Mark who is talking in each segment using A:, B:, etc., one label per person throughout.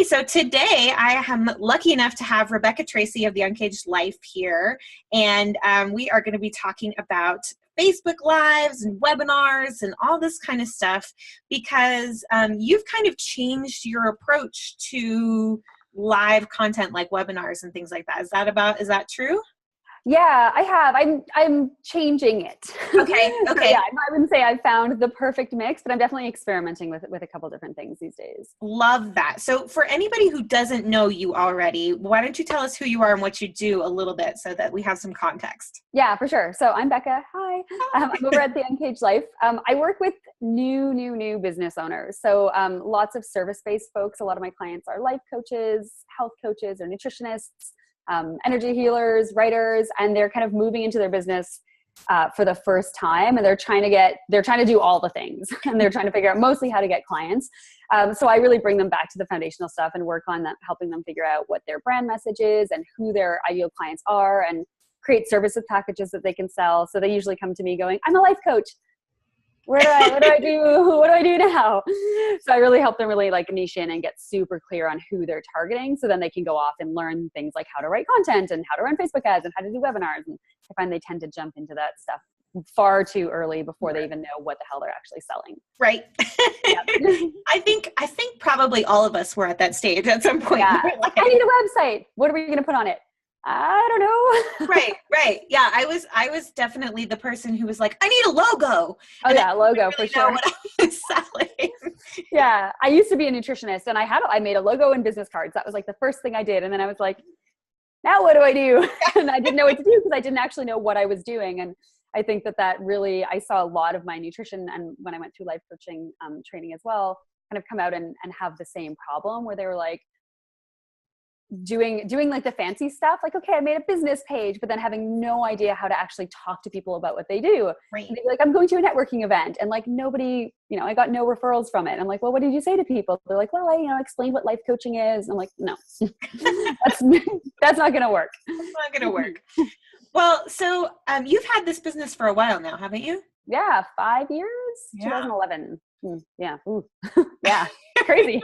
A: So today I am lucky enough to have Rebecca Tracey of the Uncaged Life here. And we are going to be talking about Facebook Lives and webinars and all this kind of stuff because you've kind of changed your approach to live content like webinars and things like that. Is that true?
B: Yeah, I have. I'm changing it.
A: Okay.
B: So yeah, I wouldn't say I've found the perfect mix, but I'm definitely experimenting with a couple different things these days.
A: Love that. So for anybody who doesn't know you already, why don't you tell us who you are and what you do a little bit so that we have some context?
B: Yeah, for sure. So I'm Becca. Hi. I'm over at the Uncaged Life. I work with new business owners. So lots of service-based folks. A lot of my clients are life coaches, health coaches, or nutritionists. Energy healers, writers, and they're kind of moving into their business for the first time, and they're trying to do all the things, and they're trying to figure out mostly how to get clients. So I really bring them back to the foundational stuff and work on that, helping them figure out what their brand message is and who their ideal clients are, and create services packages that they can sell. So they usually come to me going, "I'm a life coach. What do I do now?" So I really help them really like niche in and get super clear on who they're targeting. So then they can go off and learn things like how to write content and how to run Facebook ads and how to do webinars. And I find they tend to jump into that stuff far too early before they even know what the hell they're actually selling.
A: Right. I think probably all of us were at that stage at some point.
B: Yeah. Like, I need a website. What are we going to put on it? I don't know.
A: Right. Yeah. I was definitely the person who was like, I need a logo.
B: Oh yeah, logo for sure.
A: What I was selling.
B: Yeah. I used to be a nutritionist and I made a logo and business cards. That was like the first thing I did. And then I was like, now what do I do? And I didn't know what to do because I didn't actually know what I was doing. And I think that really, I saw a lot of my nutrition, and when I went through life coaching training as well, kind of come out and have the same problem where they were like, doing like the fancy stuff, like, okay, I made a business page, but then having no idea how to actually talk to people about what they do.
A: Right.
B: And they'd be like, I'm going to a networking event, and like nobody, I got no referrals from it. And I'm like, well, what did you say to people? They're like, well, I explained what life coaching is. And I'm like, no, that's not going to work.
A: It's not going to work. Well, so you've had this business for a while now, haven't you?
B: Yeah, 5 years,
A: Yeah.
B: 2011. Yeah. Ooh. Yeah. Crazy.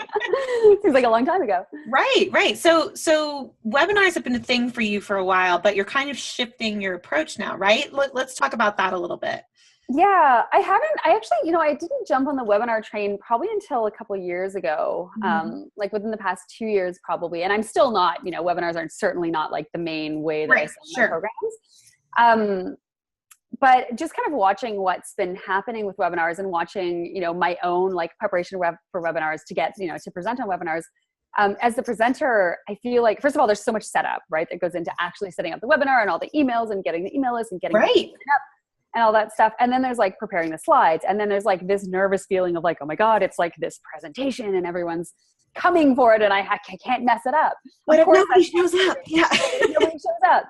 B: Seems like a long time ago.
A: Right. So webinars have been a thing for you for a while, but you're kind of shifting your approach now, right? Let's talk about that a little bit.
B: Yeah, I didn't jump on the webinar train probably until a couple of years ago, like within the past 2 years probably. And I'm still not, webinars are certainly not like the main way that I sell my programs. But just kind of watching what's been happening with webinars and watching, my own like preparation for webinars to get, to present on webinars. As the presenter, I feel like, first of all, there's so much setup, right, that goes into actually setting up the webinar and all the emails and getting the email list and getting it up and all that stuff. And then there's like preparing the slides. And then there's like this nervous feeling of like, oh my God, it's like this presentation and everyone's coming for it and I can't mess it up.
A: What if nobody shows up? Yeah.
B: Nobody shows up.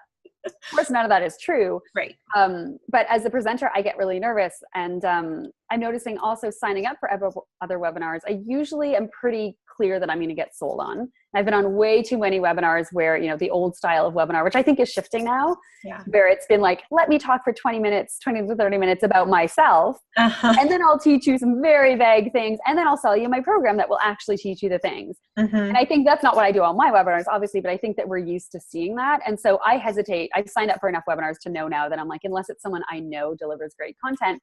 B: Of course, none of that is true.
A: Right.
B: But as a presenter, I get really nervous. And I'm noticing also signing up for other webinars, I usually am pretty clear that I'm going to get sold on. I've been on way too many webinars where, the old style of webinar, which I think is shifting now, where it's been like, let me talk for 20 to 30 minutes about myself. And then I'll teach you some very vague things. And then I'll sell you my program that will actually teach you the things. And I think that's not what I do on my webinars, obviously, but I think that we're used to seeing that. And so I hesitate. I've signed up for enough webinars to know now that I'm like, unless it's someone I know delivers great content,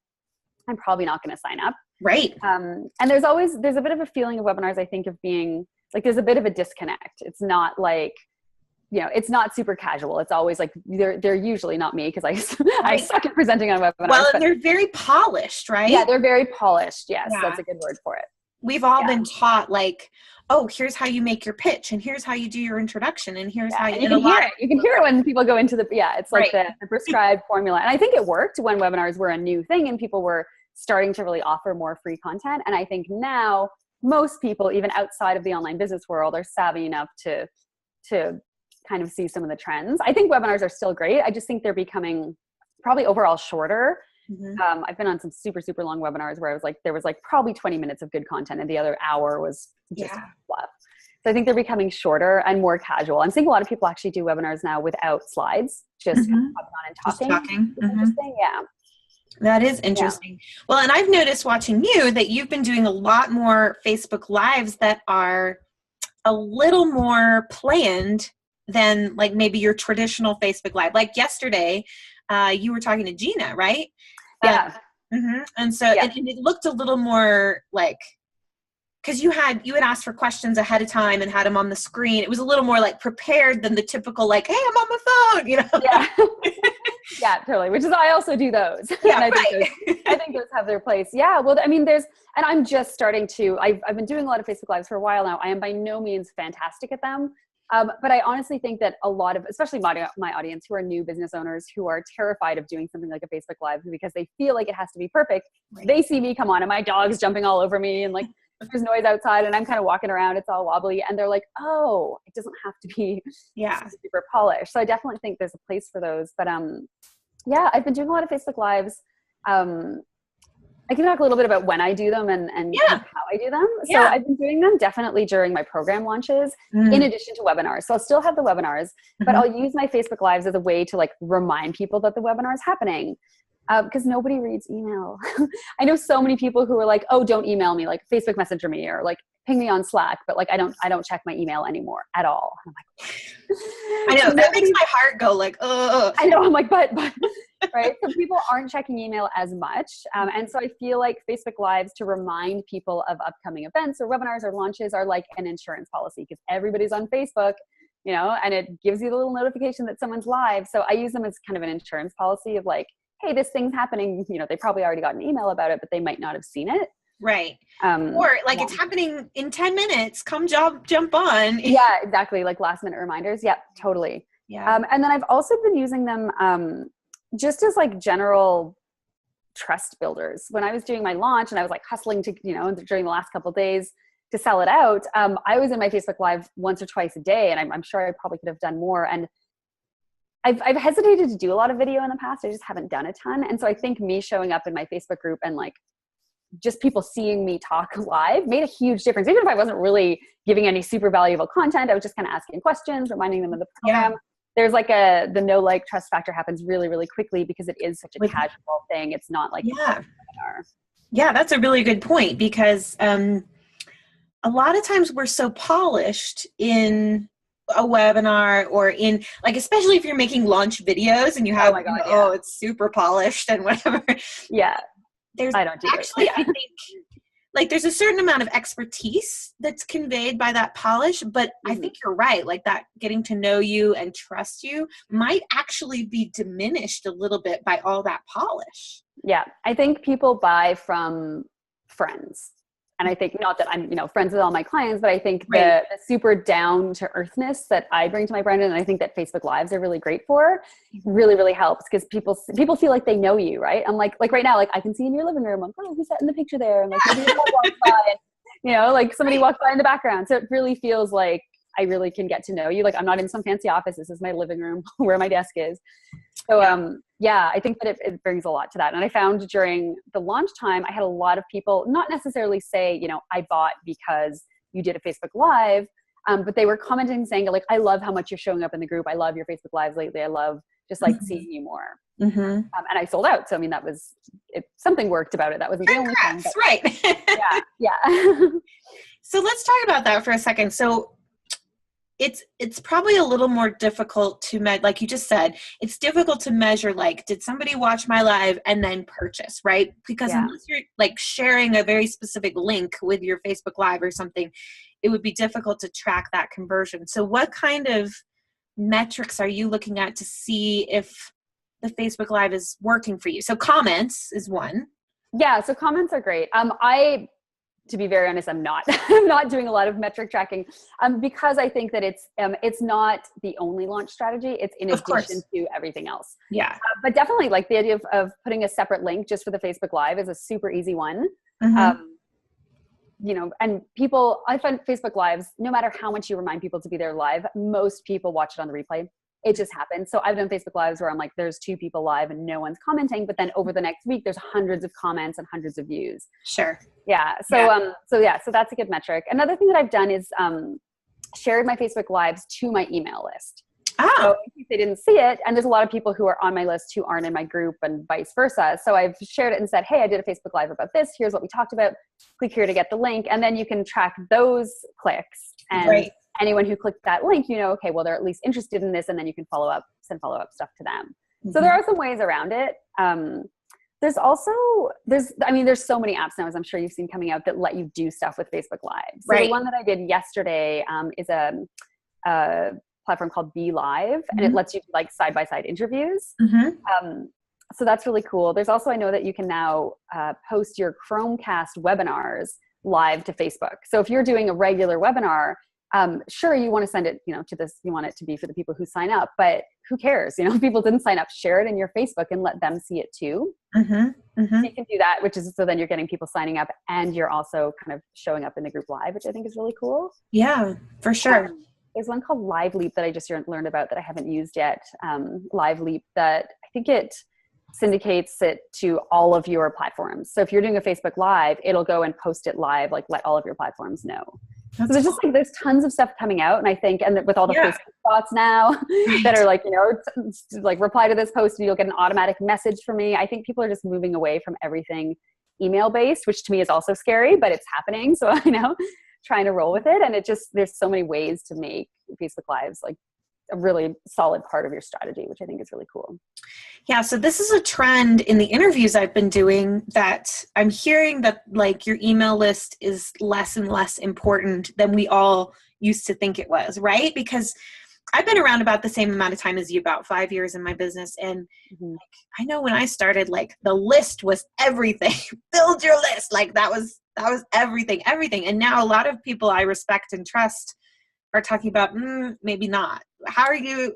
B: I'm probably not going to sign up.
A: Right.
B: And there's a bit of a feeling of webinars, I think, of being like, there's a bit of a disconnect. It's not like, it's not super casual. It's always like, they're usually not me because I suck at presenting on webinars.
A: Well, and they're very polished, right?
B: Yeah, they're very polished. Yes, that's a good word for it.
A: We've all been taught like, oh, here's how you make your pitch, and here's how you do your introduction, and here's how
B: you can hear it. You can hear it when people go into it's like the prescribed formula. And I think it worked when webinars were a new thing and people were starting to really offer more free content. And I think now most people, even outside of the online business world, are savvy enough to kind of see some of the trends. I think webinars are still great. I just think they're becoming probably overall shorter. I've been on some super, super long webinars where there was probably 20 minutes of good content and the other hour was just fluff. So I think they're becoming shorter and more casual. I'm seeing a lot of people actually do webinars now without slides, just kind of popping on and talking.
A: Just talking.
B: Interesting. Yeah.
A: That is interesting. Yeah. Well, and I've noticed watching you that you've been doing a lot more Facebook Lives that are a little more planned than like maybe your traditional Facebook Live. Like yesterday, you were talking to Gina, right?
B: Yeah.
A: And so and it looked a little more like, because you had asked for questions ahead of time and had them on the screen. It was a little more like prepared than the typical like, hey, I'm on my phone, you know?
B: Yeah. Yeah, totally. Which is, I also do those.
A: Yeah,
B: and I think those have their place. Yeah. Well, I mean, and I'm just starting to, I've been doing a lot of Facebook Lives for a while now. I am by no means fantastic at them. But I honestly think that a lot of, especially my audience who are new business owners who are terrified of doing something like a Facebook Live because they feel like it has to be perfect. Right. They see me come on and my dog's jumping all over me and like there's noise outside and I'm kind of walking around. It's all wobbly. And they're like, oh, it doesn't have to be super polished. So I definitely think there's a place for those. But yeah, I've been doing a lot of Facebook Lives. I can talk a little bit about when I do them and how I do them. So I've been doing them definitely during my program launches in addition to webinars. So I'll still have the webinars, but I'll use my Facebook Lives as a way to like remind people that the webinar is happening. Because nobody reads email. I know so many people who are like, oh, don't email me, like Facebook Messenger me or like ping me on Slack, but like I don't check my email anymore at all. And I'm
A: like, I know that makes my heart go like, oh.
B: I know. I'm like, but right. So people aren't checking email as much, and so I feel like Facebook Lives to remind people of upcoming events or webinars or launches are like an insurance policy because everybody's on Facebook, you know, and it gives you the little notification that someone's live. So I use them as kind of an insurance policy of like, hey, this thing's happening. You know, they probably already got an email about it, but they might not have seen it.
A: Right. Or like it's happening in 10 minutes. Come jump on.
B: Yeah, exactly. Like last minute reminders. Yep, totally.
A: Yeah.
B: And then I've also been using them just as like general trust builders. When I was doing my launch and I was like hustling to, you know, during the last couple of days to sell it out, I was in my Facebook Live once or twice a day. And I'm sure I probably could have done more. And I've hesitated to do a lot of video in the past. I just haven't done a ton. And so I think me showing up in my Facebook group and like just people seeing me talk live made a huge difference. Even if I wasn't really giving any super valuable content, I was just kind of asking questions, reminding them of the program. Yeah. There's like the no like trust factor happens really, really quickly because it is such a casual thing. It's not like
A: Yeah, that's a really good point because a lot of times we're so polished in a webinar or in like, especially if you're making launch videos and you have, it's super polished and whatever.
B: Yeah.
A: I don't do actually, I think like there's a certain amount of expertise that's conveyed by that polish, but I think you're right. Like that getting to know you and trust you might actually be diminished a little bit by all that polish.
B: Yeah. I think people buy from friends. And I think not that I'm, you know, friends with all my clients, but I think the super down to earthness that I bring to my brand, and I think that Facebook Lives are really great for, really, really helps because people feel like they know you, right? I'm like right now, like I can see in your living room, like, oh, who's that in the picture there? And like, maybe your dog walks by, and, you know, like somebody walks by in the background. So it really feels like I really can get to know you. Like I'm not in some fancy office. This is my living room where my desk is. So, I think that it brings a lot to that. And I found during the launch time, I had a lot of people not necessarily say, you know, I bought because you did a Facebook Live, but they were commenting saying like, I love how much you're showing up in the group. I love your Facebook Lives lately. I love just like seeing you more. And I sold out. So, I mean, something worked about it. That wasn't the only thing. But,
A: right.
B: Yeah.
A: So let's talk about that for a second. So it's probably a little more difficult to like you just said, it's difficult to measure, like, did somebody watch my live and then purchase, right? Because unless you're like sharing a very specific link with your Facebook Live or something, it would be difficult to track that conversion. So what kind of metrics are you looking at to see if the Facebook Live is working for you? So comments is one.
B: Yeah. So comments are great. To be very honest, I'm not doing a lot of metric tracking because I think that it's not the only launch strategy. It's in addition to everything else.
A: Yeah.
B: But definitely like the idea of putting a separate link just for the Facebook Live is a super easy one. You know, and I find Facebook Lives, no matter how much you remind people to be there live, most people watch it on the replay. It just happens. So I've done Facebook Lives where I'm like, there's 2 people live and no one's commenting, but then over the next week, there's hundreds of comments and hundreds of views.
A: Sure.
B: Yeah. So that's a good metric. Another thing that I've done is shared my Facebook Lives to my email list. So in case they didn't see it, and there's a lot of people who are on my list who aren't in my group and vice versa. So I've shared it and said, hey, I did a Facebook Live about this. Here's what we talked about. Click here to get the link. And then you can track those clicks and anyone who clicked that link, you know, okay, well, they're at least interested in this, and then you can send follow-up stuff to them. So there are some ways around it. There's so many apps now, as I'm sure you've seen coming out, that let you do stuff with Facebook Live. So the one that I did yesterday is a platform called Be Live, and it lets you do like side-by-side interviews. So that's really cool. There's also, I know that you can now post your Chromecast webinars live to Facebook. So if you're doing a regular webinar, sure, you want to send it, you know, to this, you want it to be for the people who sign up, but who cares? You know, people didn't sign up, share it in your Facebook and let them see it too. So you can do that, so then you're getting people signing up and you're also kind of showing up in the group live, which I think is really cool.
A: Yeah, for sure.
B: There's one called Live Leap that I just learned about that I haven't used yet. Live Leap, that I think it syndicates it to all of your platforms. So if you're doing a Facebook Live, it'll go and post it live, like let all of your platforms know. So there's just like, there's tons of stuff coming out. And I think, and with all the Facebook bots now that are like, you know, like reply to this post and you'll get an automatic message from me. I think people are just moving away from everything email based, which to me is also scary, but it's happening. So I know, trying to roll with it. And there's so many ways to make Facebook Lives like a really solid part of your strategy, which I think is really cool.
A: Yeah. So this is a trend in the interviews I've been doing, that I'm hearing that like your email list is less and less important than we all used to think it was, right? Because I've been around about the same amount of time as you, about 5 years in my business. And like, I know when I started, like the list was everything. Build your list. Like that was everything. And now a lot of people I respect and trust are talking about maybe not. How are you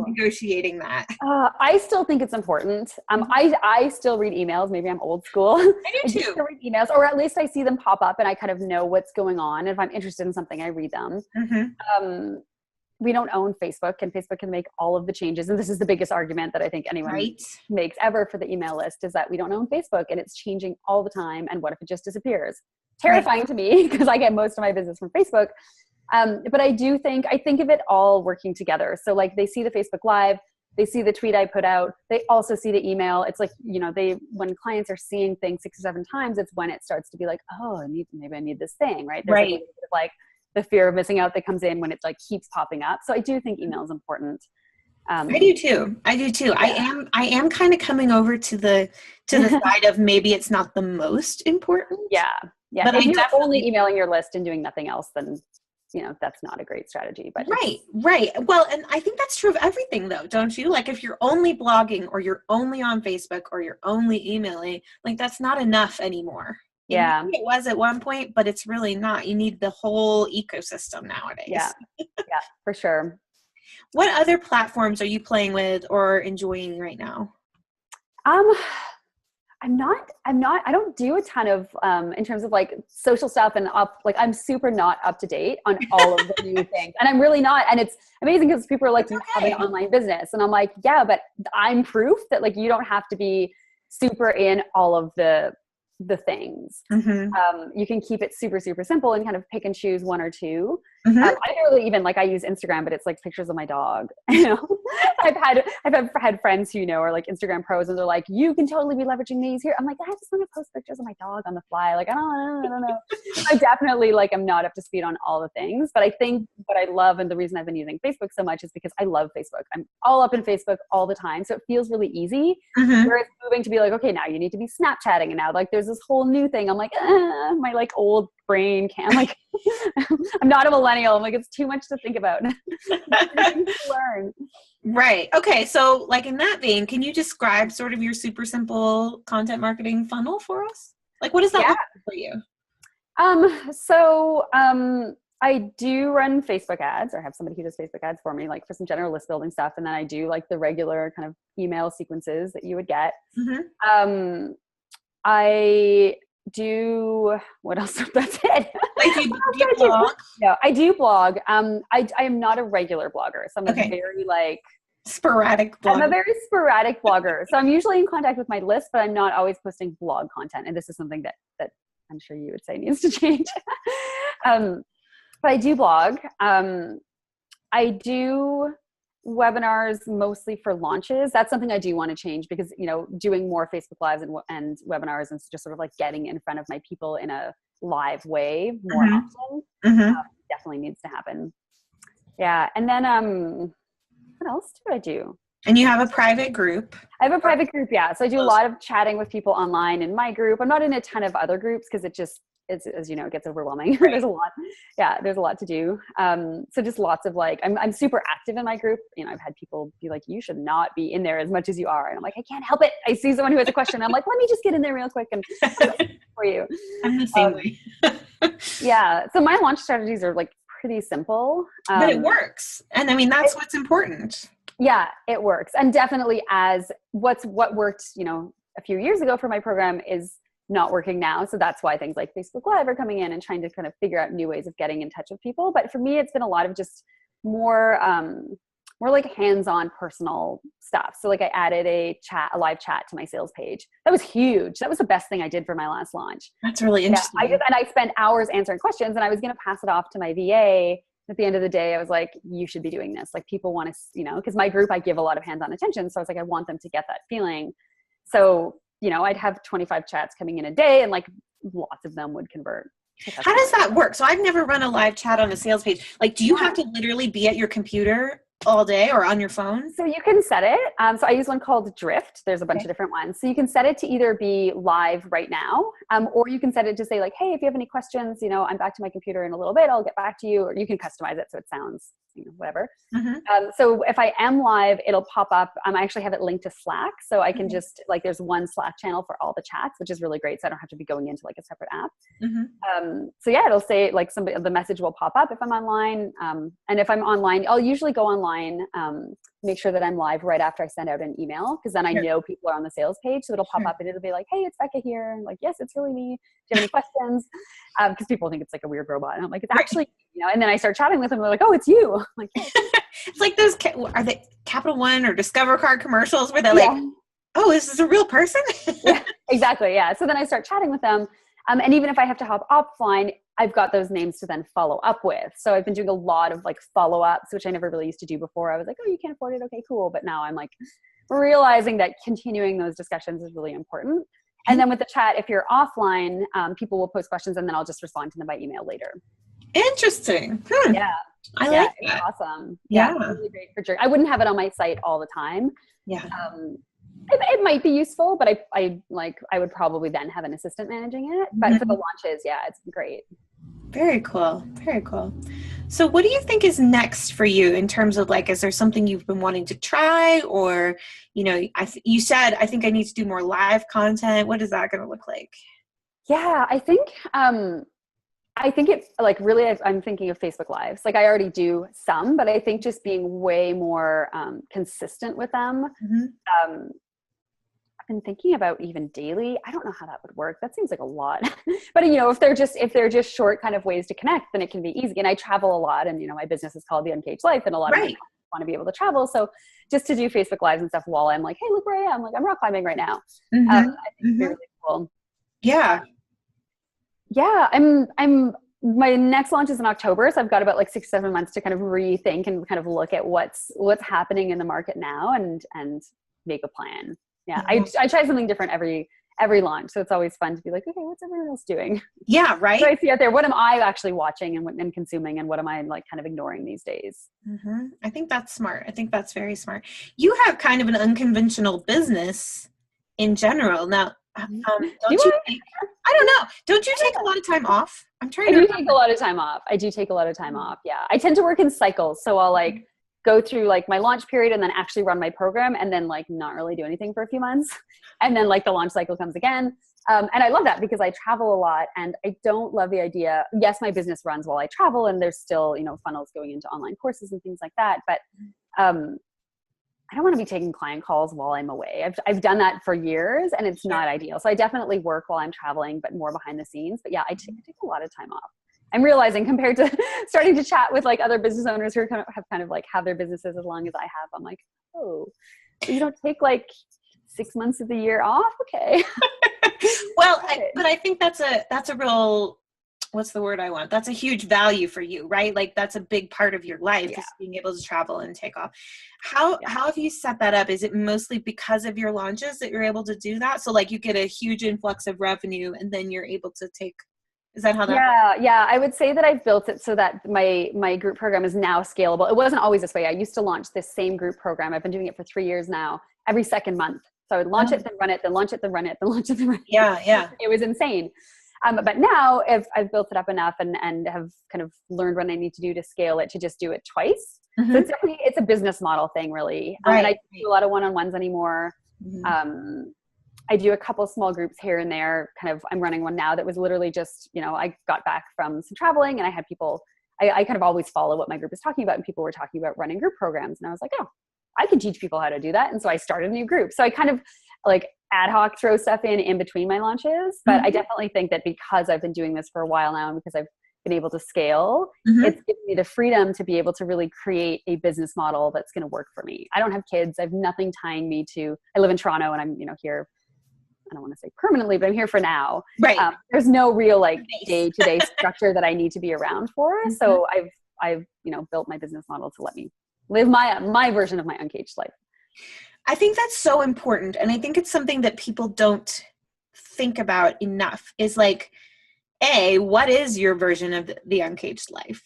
A: negotiating that?
B: I still think it's important. I still read emails. Maybe I'm old school.
A: I do too.
B: Still read emails, or at least I see them pop up and I kind of know what's going on. If I'm interested in something, I read them. We don't own Facebook, and Facebook can make all of the changes. And this is the biggest argument that I think anyone makes ever for the email list, is that we don't own Facebook and it's changing all the time. And what if it just disappears? Terrifying to me, because I get most of my business from Facebook. But I think of it all working together. So like they see the Facebook Live, they see the tweet I put out, they also see the email. It's like, you know, when clients are seeing things 6 or 7 times, it's when it starts to be like, oh, maybe I need this thing, right? There's like a little bit of like the fear of missing out that comes in when it like keeps popping up. So I do think email is important.
A: I do too. Yeah. I am kind of coming over to the side of maybe it's not the most important.
B: Yeah.
A: But
B: if you're only emailing your list and doing nothing else, then you know, that's not a great strategy. But
A: right. Well, and I think that's true of everything though, don't you? Like if you're only blogging or you're only on Facebook or you're only emailing, like that's not enough anymore.
B: Yeah.
A: It was at one point, but it's really not. You need the whole ecosystem nowadays.
B: Yeah, for sure.
A: What other platforms are you playing with or enjoying right now?
B: I don't do a ton of, in terms of like social stuff and I'm super not up to date on all of the new things. And I'm really not. And it's amazing because people are like, you have an online business. And I'm like, yeah, but I'm proof that like, you don't have to be super in all of the things. You can keep it super, super simple and kind of pick and choose one or two. I barely even I use Instagram, but it's like pictures of my dog. You know, I've had friends who, you know, are like Instagram pros and they're like, you can totally be leveraging these here. I'm like, I just want to post pictures of my dog on the fly. Like, I don't know. I definitely I'm not up to speed on all the things, but I think what I love and the reason I've been using Facebook so much is because I love Facebook. I'm all up in Facebook all the time. So it feels really easy. Whereas moving to be like, okay, now you need to be Snapchatting. And now there's this whole new thing. I'm like, my old brain can't I'm not a millennial. I'm like, it's too much to think about. To learn.
A: Right. Okay. So in that vein, can you describe sort of your super simple content marketing funnel for us? Like, what does that look like for you?
B: I do run Facebook ads, or have somebody who does Facebook ads for me, for some general list building stuff. And then I do the regular kind of email sequences that you would get. I do, what else? That's it.
A: Do you blog?
B: No, I do blog. I am not a regular blogger. So I'm a very
A: sporadic blogger.
B: I'm a very sporadic blogger. So I'm usually in contact with my list, but I'm not always posting blog content. And this is something that I'm sure you would say needs to change. But I do blog. I do webinars mostly for launches. That's something I do want to change because, you know, doing more Facebook Lives and webinars and just sort of getting in front of my people in a live way more often definitely needs to happen. Yeah. And then, what else do I do?
A: And you have a private group.
B: I have a private group. Yeah. So I do a lot of chatting with people online in my group. I'm not in a ton of other groups because it's, as you know, it gets overwhelming.
A: Right.
B: There's a lot. Yeah. There's a lot to do. So just lots of like, I'm super active in my group. You know, I've had people be like, you should not be in there as much as you are. And I'm like, I can't help it. I see someone who has a question. I'm like, let me just get in there real quick and for you.
A: I'm the same way.
B: Yeah. So my launch strategies are like pretty simple.
A: But it works. And I mean, that's what's important.
B: Yeah, it works. And definitely what worked, you know, a few years ago for my program is not working now. So that's why things like Facebook Live are coming in and trying to kind of figure out new ways of getting in touch with people. But for me, it's been a lot of just more like hands-on personal stuff. So like I added a live chat to my sales page. That was huge. That was the best thing I did for my last launch.
A: That's really interesting.
B: Yeah, I spent hours answering questions, and I was going to pass it off to my VA. At the end of the day, I was like, you should be doing this. Like people want to, you know, because my group, I give a lot of hands-on attention. So I was like, I want them to get that feeling. So, you know, I'd have 25 chats coming in a day and like lots of them would convert.
A: How does that work? So I've never run a live chat on a sales page. Like, do you have to literally be at your computer all day or on your phone?
B: So you can set it. So I use one called Drift. There's a bunch of different ones. So you can set it to either be live right now, or you can set it to say like, hey, if you have any questions, you know, I'm back to my computer in a little bit, I'll get back to you. Or you can customize it so it sounds, you know, whatever. So if I am live, it'll pop up. I actually have it linked to Slack. So I can just like, there's one Slack channel for all the chats, which is really great. So I don't have to be going into like a separate app. So yeah, it'll say like the message will pop up if I'm online. And if I'm online, I'll usually go online, make sure that I'm live right after I send out an email. Cause then I know people are on the sales page. So it'll pop up and it'll be like, hey, it's Becca here. And like, yes, it's really me. Do you have any questions? Cause people think it's like a weird robot. And I'm like, it's actually, you know, and then I start chatting with them. They're like, oh, it's you. I'm like,
A: it's like those, are they Capital One or Discover Card commercials where they're like, oh, is this a real person?
B: Yeah, exactly. Yeah. So then I start chatting with them. And even if I have to hop offline, I've got those names to then follow up with. So I've been doing a lot of like follow-ups, which I never really used to do before. I was like, oh, you can't afford it. Okay, cool. But now I'm like realizing that continuing those discussions is really important. And then with the chat, if you're offline, people will post questions and then I'll just respond to them by email later.
A: Interesting.
B: Yeah.
A: I like that.
B: It's awesome.
A: Yeah.
B: It's really great for I wouldn't have it on my site all the time.
A: Yeah.
B: It might be useful, but I would probably then have an assistant managing it. But for the launches, yeah, it's great.
A: Very cool. Very cool. So what do you think is next for you in terms of like, is there something you've been wanting to try or, you know, you said, I think I need to do more live content. What is that going to look like?
B: Yeah, I think it like really, I'm thinking of Facebook Lives. Like I already do some, but I think just being way more consistent with them. I've been thinking about even daily. I don't know how that would work. That seems like a lot. But you know, if they're just short kind of ways to connect, then it can be easy. And I travel a lot, and you know, my business is called the Uncaged Life, and a lot of people want to be able to travel. So just to do Facebook Lives and stuff while I'm like, hey, look where I am. Like I'm rock climbing right now. I think it's really cool.
A: Yeah.
B: Yeah. I'm my next launch is in October. So I've got about like 6-7 months to kind of rethink and kind of look at what's happening in the market now and make a plan. Yeah. I try something different every launch. So it's always fun to be like, okay, what's everyone else doing?
A: Yeah. Right.
B: So I see out there, what am I actually watching and consuming, and what am I like kind of ignoring these days?
A: I think that's smart. I think that's very smart. You have kind of an unconventional business in general. Now, I don't know. Don't you take a lot of time off? I do take a lot of time off. Yeah. I tend to work in cycles. So I'll like go through like my launch period and then actually run my program and then like not really do anything for a few months. And then like the launch cycle comes again. And I love that because I travel a lot and I don't love the idea. Yes, my business runs while I travel and there's still, you know, funnels going into online courses and things like that. But I don't want to be taking client calls while I'm away. I've done that for years and it's not ideal. So I definitely work while I'm traveling, but more behind the scenes. But yeah, I take a lot of time off. I'm realizing compared to starting to chat with like other business owners who have their businesses as long as I have, I'm like, oh, you don't take like 6 months of the year off? Okay. Well, but I think that's a real, what's the word I want? That's a huge value for you, right? Like that's a big part of your life is being able to travel and take off. How have you set that up? Is it mostly because of your launches that you're able to do that? So like you get a huge influx of revenue and then you're able to take Is that how that
B: Yeah, yeah. I would say that I've built it so that my group program is now scalable. It wasn't always this way. I used to launch this same group program. I've been doing it for 3 years now, every second month. So I would launch it, then run it, then launch it, then run it, then launch it, then run it.
A: Yeah.
B: It was insane. But now if I've built it up enough and have kind of learned what I need to do to scale it to just do it twice. So it's definitely, it's a business model thing really. And I don't do a lot of one-on-ones anymore. I do a couple small groups here and there. Kind of, I'm running one now that was literally just, I got back from some traveling and I had people, I kind of always follow what my group is talking about, and people were talking about running group programs. And I was like, oh, I can teach people how to do that. And so I started a new group. So I kind of like ad hoc throw stuff in between my launches. But I definitely think that because I've been doing this for a while now and because I've been able to scale, it's given me the freedom to be able to really create a business model that's going to work for me. I don't have kids. I have nothing tying me to, I live in Toronto and I'm, here, I don't want to say permanently, but I'm here for now.
A: Right.
B: There's no real like day-to-day structure that I need to be around for. So I've built my business model to let me live my version of my uncaged life.
A: I think that's so important. And I think it's something that people don't think about enough is like, A, what is your version of the uncaged life?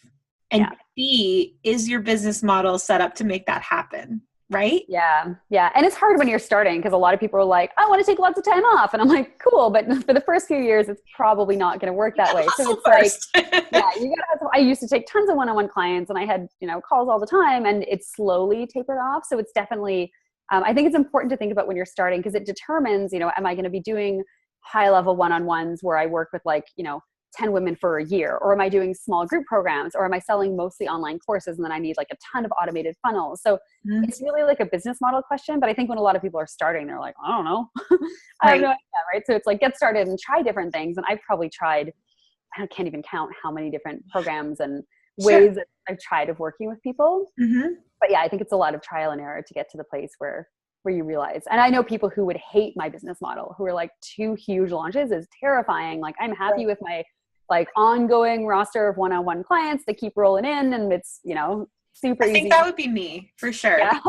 A: And B, is your business model set up to make that happen? Right?
B: Yeah. Yeah. And it's hard when you're starting because a lot of people are like, I want to take lots of time off. And I'm like, cool. But for the first few years, it's probably not going to work that way. So it's first. You got I used to take tons of one-on-one clients and I had, calls all the time and it's slowly tapered off. So it's definitely, I think it's important to think about when you're starting because it determines, am I going to be doing high level one-on-ones where I work with 10 women for a year, or am I doing small group programs, or am I selling mostly online courses and then I need like a ton of automated funnels? So it's really like a business model question. But I think when a lot of people are starting, they're like, I don't know. I have no idea, right? So it's like, get started and try different things. And I've probably tried, I can't even count how many different programs and ways that I've tried of working with people. But yeah, I think it's a lot of trial and error to get to the place where you realize, and I know people who would hate my business model, who are like 2 huge launches is terrifying. Like I'm happy with my ongoing roster of one-on-one clients that keep rolling in and it's, super easy.
A: I think that would be me for sure.
B: Yeah.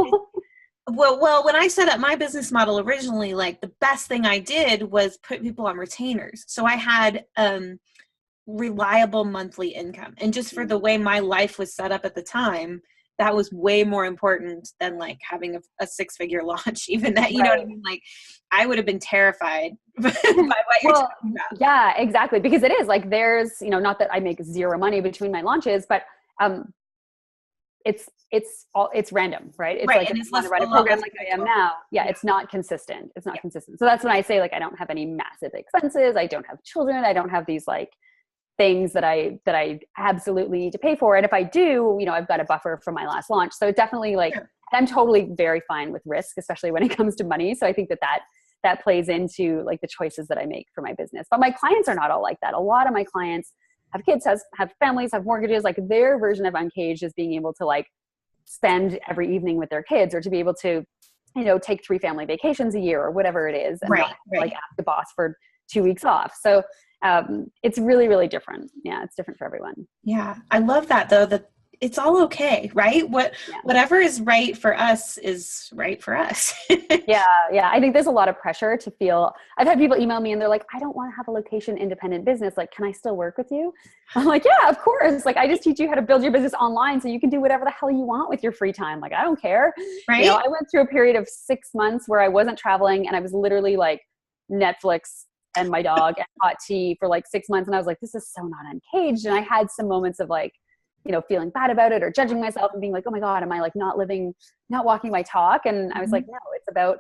A: Well, when I set up my business model originally, the best thing I did was put people on retainers. So I had reliable monthly income. And just for the way my life was set up at the time, that was way more important than having a 6-figure launch, even that, you know what I mean? I would have been terrified by what you're talking about.
B: Yeah, exactly. Because it is there's, not that I make zero money between my launches, but it's random, right? It's
A: right.
B: I want to run a program like I am now. Yeah, it's not consistent. It's not consistent. So that's when I say I don't have any massive expenses. I don't have children. I don't have these things that I absolutely need to pay for. And if I do, I've got a buffer from my last launch. So it definitely I'm totally very fine with risk, especially when it comes to money. So I think that plays into the choices that I make for my business. But my clients are not all like that. A lot of my clients have kids, have families, have mortgages. Their version of Uncaged is being able to spend every evening with their kids, or to be able to, take 3 family vacations a year or whatever it is, and not ask the boss for 2 weeks off. So it's really, really different. Yeah, it's different for everyone.
A: Yeah, I love that though, that it's all okay, right? Whatever is right for us is right for us.
B: Yeah. I think there's a lot of pressure to feel. I've had people email me and they're like, I don't want to have a location independent business. Can I still work with you? I'm like, yeah, of course. I just teach you how to build your business online so you can do whatever the hell you want with your free time. I don't care.
A: Right.
B: I went through a period of 6 months where I wasn't traveling and I was literally Netflix and my dog and hot tea for 6 months. And I was like, this is so not Uncaged. And I had some moments of feeling bad about it or judging myself and being like, oh my God, am I not walking my talk? And I was like, no, it's about,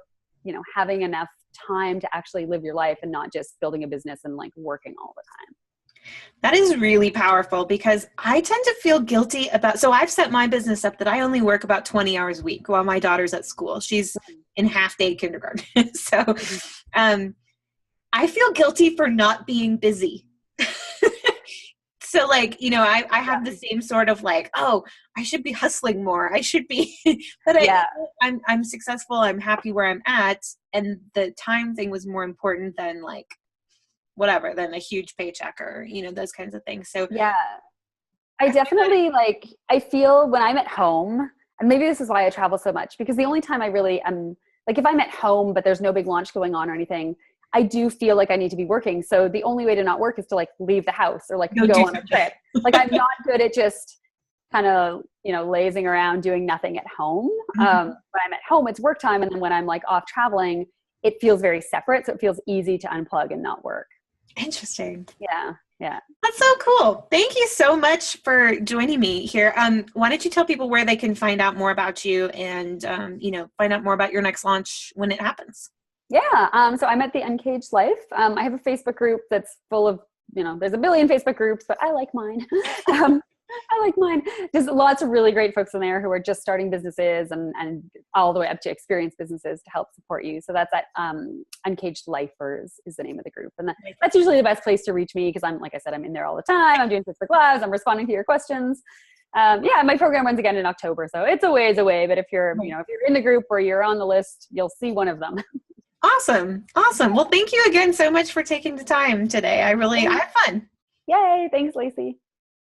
B: having enough time to actually live your life and not just building a business and working all the time.
A: That is really powerful because I tend to feel guilty so I've set my business up that I only work about 20 hours a week while my daughter's at school. She's in half-day kindergarten. So, I feel guilty for not being busy. So I have the same sort of oh, I should be hustling more. I should be, but I'm successful. I'm happy where I'm at. And the time thing was more important than whatever, than a huge paycheck or, those kinds of things. So
B: yeah, I definitely I feel when I'm at home, and maybe this is why I travel so much, because the only time I really am if I'm at home, but there's no big launch going on or anything, I do feel like I need to be working. So the only way to not work is to like leave the house or like
A: Go
B: go
A: do
B: on a trip. Like I'm not good at just kind of, lazing around doing nothing at home. When I'm at home, it's work time. And then when I'm like off traveling, it feels very separate. So it feels easy to unplug and not work.
A: Interesting.
B: Yeah. Yeah.
A: That's so cool. Thank you so much for joining me here. Why don't you tell people where they can find out more about you and, find out more about your next launch when it happens?
B: Yeah. So I'm at the Uncaged Life. I have a Facebook group that's full of, there's a billion Facebook groups, but I like mine. I like mine. There's lots of really great folks in there who are just starting businesses and all the way up to experienced businesses to help support you. So that's at Uncaged Lifers is the name of the group. And that's usually the best place to reach me because like I said, I'm in there all the time. I'm doing Facebook Lives. I'm responding to your questions. My program runs again in October. So it's a ways away. But if you're in the group or you're on the list, you'll see one of them.
A: Awesome. Well, thank you again so much for taking the time today. I had fun.
B: Yay. Thanks, Lacey.